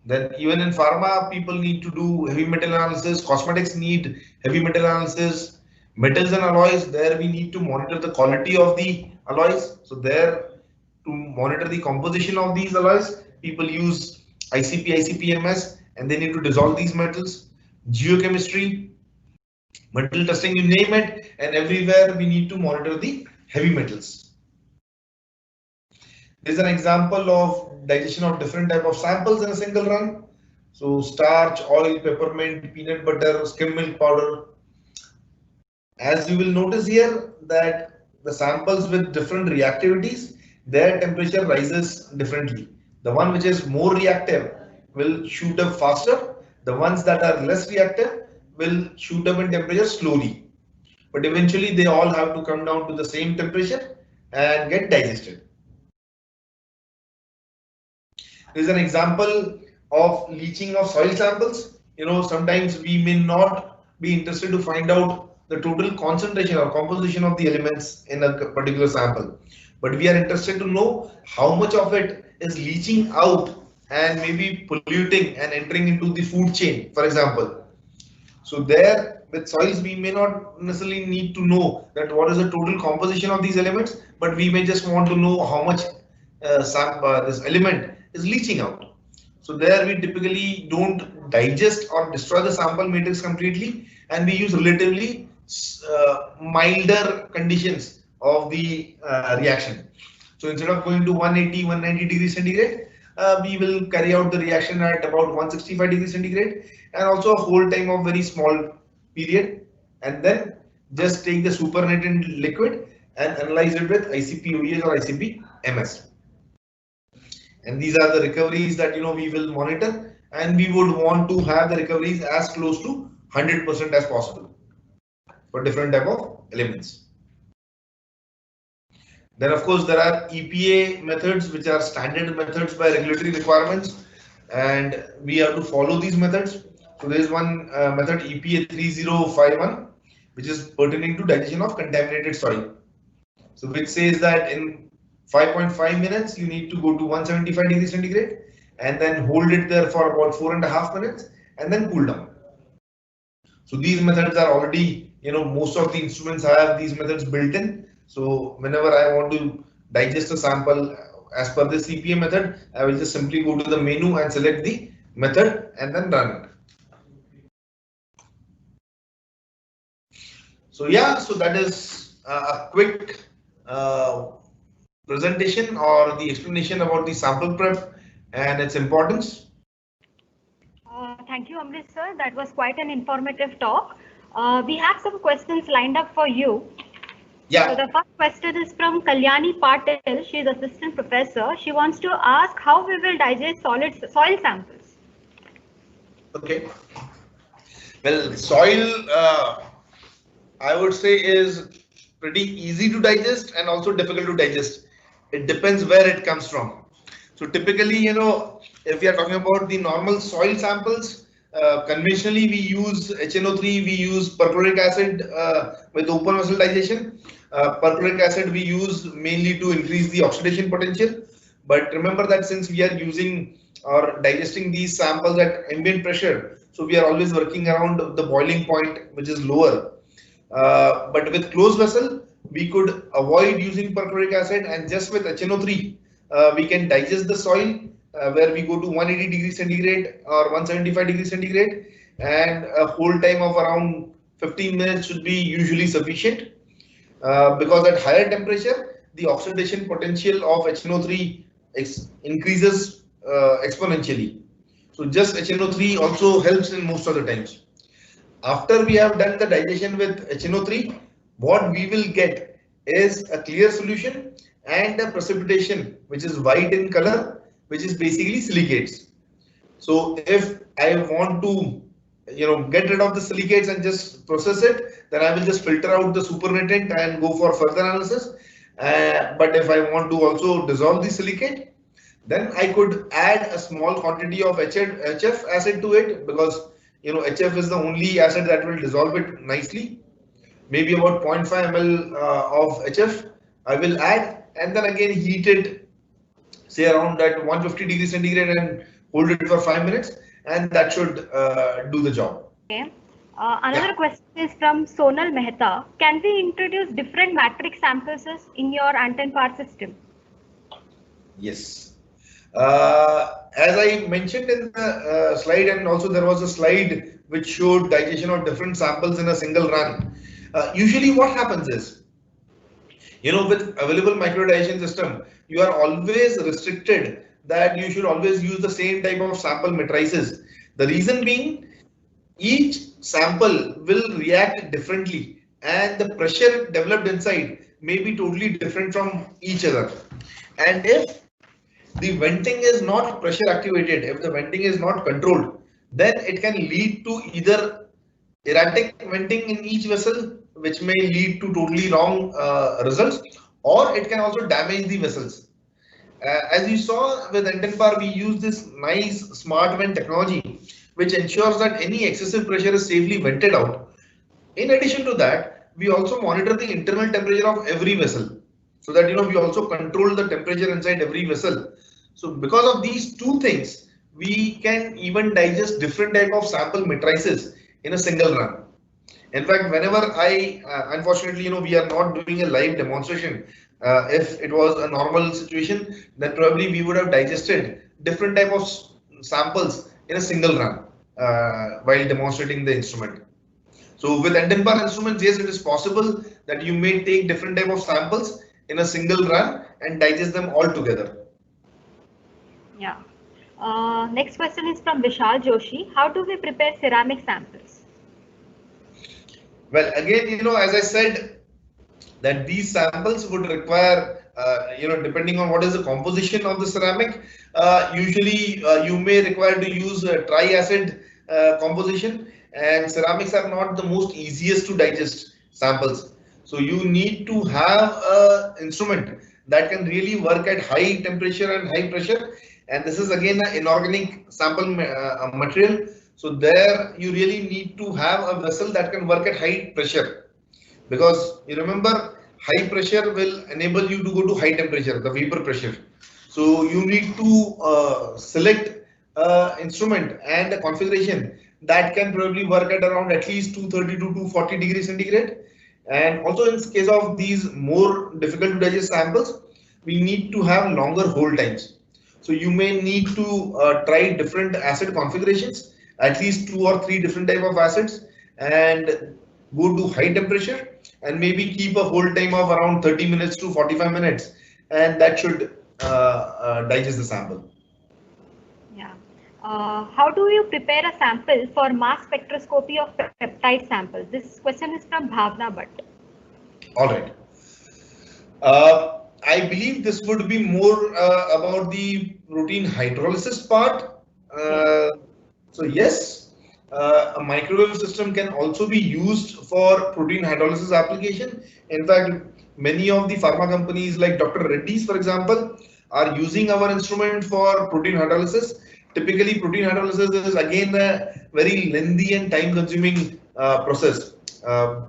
Then even in pharma, people need to do heavy metal analysis. Cosmetics need heavy metal analysis. Metals and alloys, there we need to monitor the quality of the alloys. So there, to monitor the composition of these alloys, people use ICP, ICP-MS, and they need to dissolve these metals. Geochemistry, metal testing, you name it, and everywhere we need to monitor the heavy metals. This is an example of digestion of different type of samples in a single run. So starch, oil, peppermint, peanut butter, skim milk powder. As you will notice here that the samples with different reactivities, their temperature rises differently. The one which is more reactive will shoot up faster. The ones that are less reactive will shoot up in temperature slowly. But eventually they all have to come down to the same temperature and get digested. This is an example of leaching of soil samples. Sometimes we may not be interested to find out the total concentration or composition of the elements in a particular sample, but we are interested to know how much of it is leaching out and maybe polluting and entering into the food chain, for example. So there with soils, we may not necessarily need to know that what is the total composition of these elements, but we may just want to know how much this element is leaching out. So there we typically don't digest or destroy the sample matrix completely, and we use relatively milder conditions of the reaction. So instead of going to 180, 190 degrees centigrade, we will carry out the reaction at about 165 degrees centigrade and also a hold time of very small period, and then just take the supernatant liquid and analyze it with ICP-OES or ICP-MS. And these are the recoveries that we will monitor, and we would want to have the recoveries as close to 100% as possible for different type of elements. Then of course there are EPA methods, which are standard methods by regulatory requirements, and we have to follow these methods. So there is one method, EPA 3051, which is pertaining to digestion of contaminated soil. So which says that in 5.5 minutes you need to go to 175 degrees centigrade and then hold it there for about 4.5 minutes and then cool down. So these methods are already, most of the instruments have these methods built in. So whenever I want to digest a sample as per the CPA method, I will just simply go to the menu and select the method and then run it. So yeah, so that is a quick presentation or the explanation about the sample prep and its importance. Thank you, Amrit sir. That was quite an informative talk. We have some questions lined up for you. Yeah. So the first question is from Kalyani Patel. She is assistant professor. She wants to ask how we will digest soil samples. Okay. Well, soil, I would say, is pretty easy to digest and also difficult to digest. It depends where it comes from. So typically, if we are talking about the normal soil samples, conventionally we use HNO3, we use perchloric acid with open vessel digestion. Perchloric acid we use mainly to increase the oxidation potential. But remember that since we are using or digesting these samples at ambient pressure, so we are always working around the boiling point, which is lower. But with closed vessel, we could avoid using perchloric acid, and just with HNO3, we can digest the soil where we go to 180 degrees centigrade or 175 degrees centigrade, and a hold time of around 15 minutes should be usually sufficient. Because at higher temperature, the oxidation potential of HNO3 increases exponentially. So just HNO3 also helps in most of the times. After we have done the digestion with HNO3, what we will get is a clear solution and a precipitation which is white in color, which is basically silicates. So if I want to get rid of the silicates and just process it, then I will just filter out the supernatant and go for further analysis. But if I want to also dissolve the silicate, then I could add a small quantity of HF acid to it, because HF is the only acid that will dissolve it nicely. Maybe about 0.5 ml of HF I will add, and then again heat it, say around at 150 degrees centigrade, and hold it for 5 minutes, and that should do the job. Okay. Another question is from Sonal Mehta. Can we introduce different matrix samples in your Antenpar system? Yes. As I mentioned in the slide, and also there was a slide which showed digestion of different samples in a single run. Usually what happens is, with available microdigestion system, you are always restricted that you should always use the same type of sample matrices. The reason being, each sample will react differently and the pressure developed inside may be totally different from each other. And if the venting is not pressure activated, if the venting is not controlled, then it can lead to either erratic venting in each vessel, which may lead to totally wrong results, or it can also damage the vessels. As you saw with Antenpar, we use this nice smart vent technology, which ensures that any excessive pressure is safely vented out. In addition to that, we also monitor the internal temperature of every vessel, so that we also control the temperature inside every vessel. So because of these two things, we can even digest different type of sample matrices in a single run. In fact, whenever unfortunately, we are not doing a live demonstration. If it was a normal situation, then probably we would have digested different type of samples in a single run while demonstrating the instrument. So with Antenpar instruments, yes, it is possible that you may take different type of samples in a single run and digest them all together. Yeah. Next question is from Vishal Joshi. How do we prepare ceramic samples? Well, again, as I said, that these samples would require, depending on what is the composition of the ceramic, usually you may require to use a triacid composition, and ceramics are not the most easiest to digest samples. So you need to have an instrument that can really work at high temperature and high pressure. And this is again an inorganic sample material. So there you really need to have a vessel that can work at high pressure, because you remember high pressure will enable you to go to high temperature, the vapor pressure. So you need to select instrument and a configuration that can probably work at around at least 230 to 240 degrees centigrade. And also in case of these more difficult to digest samples, we need to have longer hold times. So you may need to try different acid configurations, at least 2 or 3 different type of acids, and go to high temperature and maybe keep a hold time of around 30 minutes to 45 minutes, and that should digest the sample. Yeah. How do you prepare a sample for mass spectroscopy of peptide samples? This question is from Bhavna Bhatt. All right. I believe this would be more about the protein hydrolysis part. So yes, a microwave system can also be used for protein hydrolysis application. In fact, many of the pharma companies like Dr. Reddy's, for example, are using our instrument for protein hydrolysis. Typically, protein hydrolysis is again a very lengthy and time-consuming process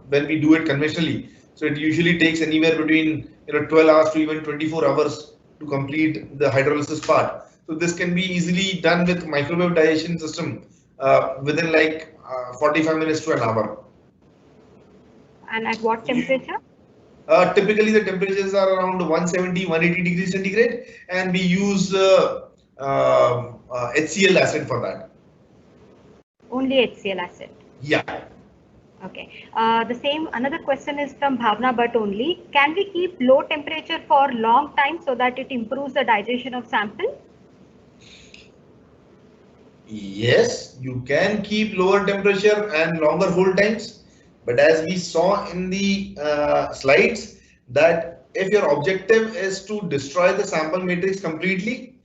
when we do it conventionally. So it usually takes anywhere between 12 hours to even 24 hours to complete the hydrolysis part. So this can be easily done with microwave digestion system within like 45 minutes to an hour. And at what temperature? Typically the temperatures are around 170, 180 degrees centigrade, and we use HCl acid for that. Only HCl acid. Yeah. Okay. Another question is from Bhavna Bhatt only. Can we keep low temperature for long time so that it improves the digestion of sample? Yes, you can keep lower temperature and longer hold times, but as we saw in the slides, that if your objective is to destroy the sample matrix completely,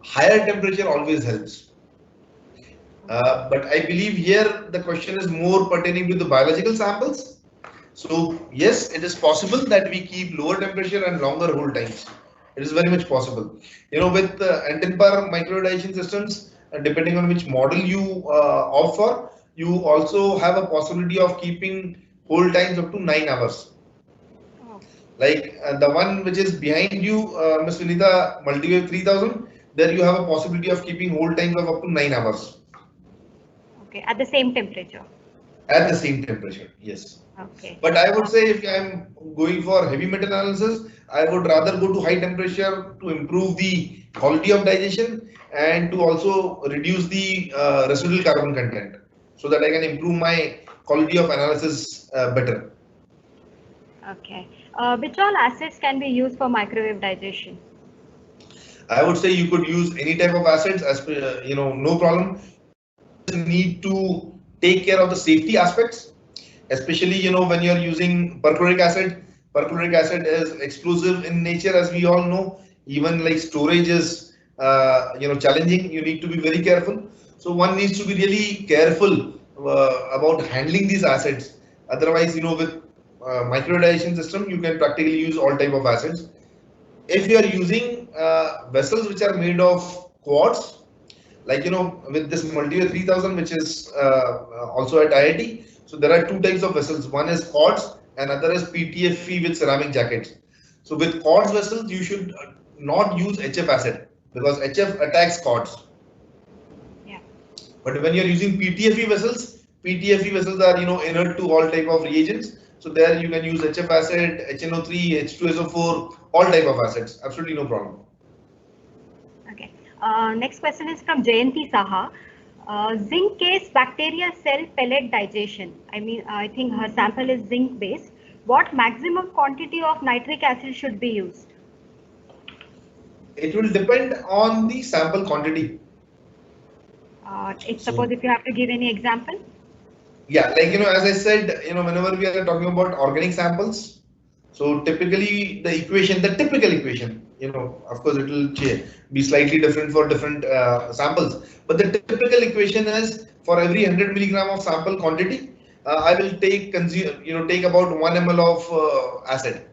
higher temperature always helps. But I believe here the question is more pertaining to the biological samples. So yes, it is possible that we keep lower temperature and longer hold times. It is very much possible. With Antinpar microdissection systems, depending on which model you opt for, you also have a possibility of keeping hold times up to 9 hours. Like the one which is behind you, Ms. Vinita, Multiwave 3000, there you have a possibility of keeping hold times of up to 9 hours. Okay, at the same temperature. At the same temperature, yes. Okay. But I would say if I'm going for heavy metal analysis, I would rather go to high temperature to improve the quality of digestion and to also reduce the residual carbon content, so that I can improve my quality of analysis better. Okay. Which all acids can be used for microwave digestion? I would say you could use any type of acids, as no problem. You need to take care of the safety aspects, especially when you're using perchloric acid. Perchloric acid is explosive in nature, as we all know. Even like storage is challenging. You need to be very careful. So one needs to be really careful about handling these acids. Otherwise, with microdigestion system, you can practically use all type of acids. If you are using vessels which are made of quartz, like with this Multiwave 3000, which is also at IIT. So there are 2 types of vessels. One is quartz and other is PTFE with ceramic jackets. So with quartz vessels, you should not use HF acid because HF attacks quartz. Yeah. But when you're using PTFE vessels are inert to all type of reagents. So there you can use HF acid, HNO3, H2SO4, all type of acids. Absolutely no problem. Okay. Next question is from Jayanti Saha. Zinc case bacteria cell pellet digestion. I think her sample is zinc based. What maximum quantity of nitric acid should be used? It will depend on the sample quantity. Suppose if you have to give any example. Yeah, like, as I said, whenever we are talking about organic samples, so typically the typical equation, of course it will be slightly different for different samples, but the typical equation is for every 100 milligram of sample quantity, I will take about 1 ml of acid.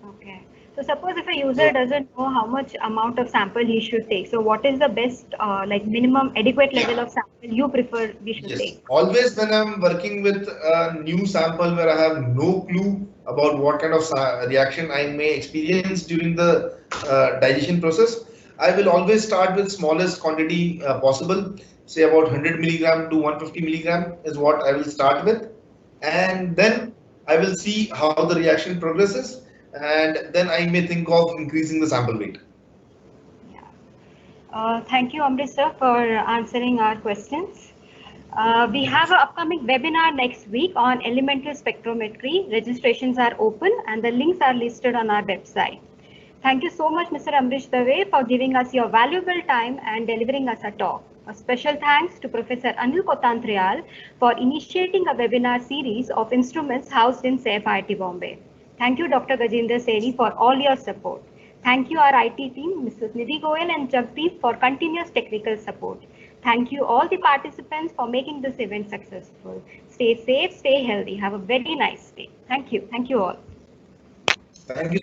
Okay. So suppose if a user doesn't know how much amount of sample he should take, so what is the best like minimum adequate level of sample you prefer we should take? Always when I'm working with a new sample where I have no clue about what kind of reaction I may experience during the digestion process, I will always start with smallest quantity possible, say about 100 milligram to 150 milligram is what I will start with, and then I will see how the reaction progresses, and then I may think of increasing the sample weight. Thank you, Amrit sir, for answering our questions. We have an upcoming webinar next week on elemental spectrometry. Registrations are open and the links are listed on our website. Thank you so much, Mr. Amrish Dave, for giving us your valuable time and delivering us a talk. A special thanks to Professor Anil Kotantrial for initiating a webinar series of instruments housed in SAFE IIT Bombay. Thank you, Dr. Gajendra Seri, for all your support. Thank you, our IT team, Mrs. Nidhi Goyal and Jagdeep, for continuous technical support. Thank you all the participants for making this event successful. Stay safe, stay healthy. Have a very nice day. Thank you. Thank you all. Thank you.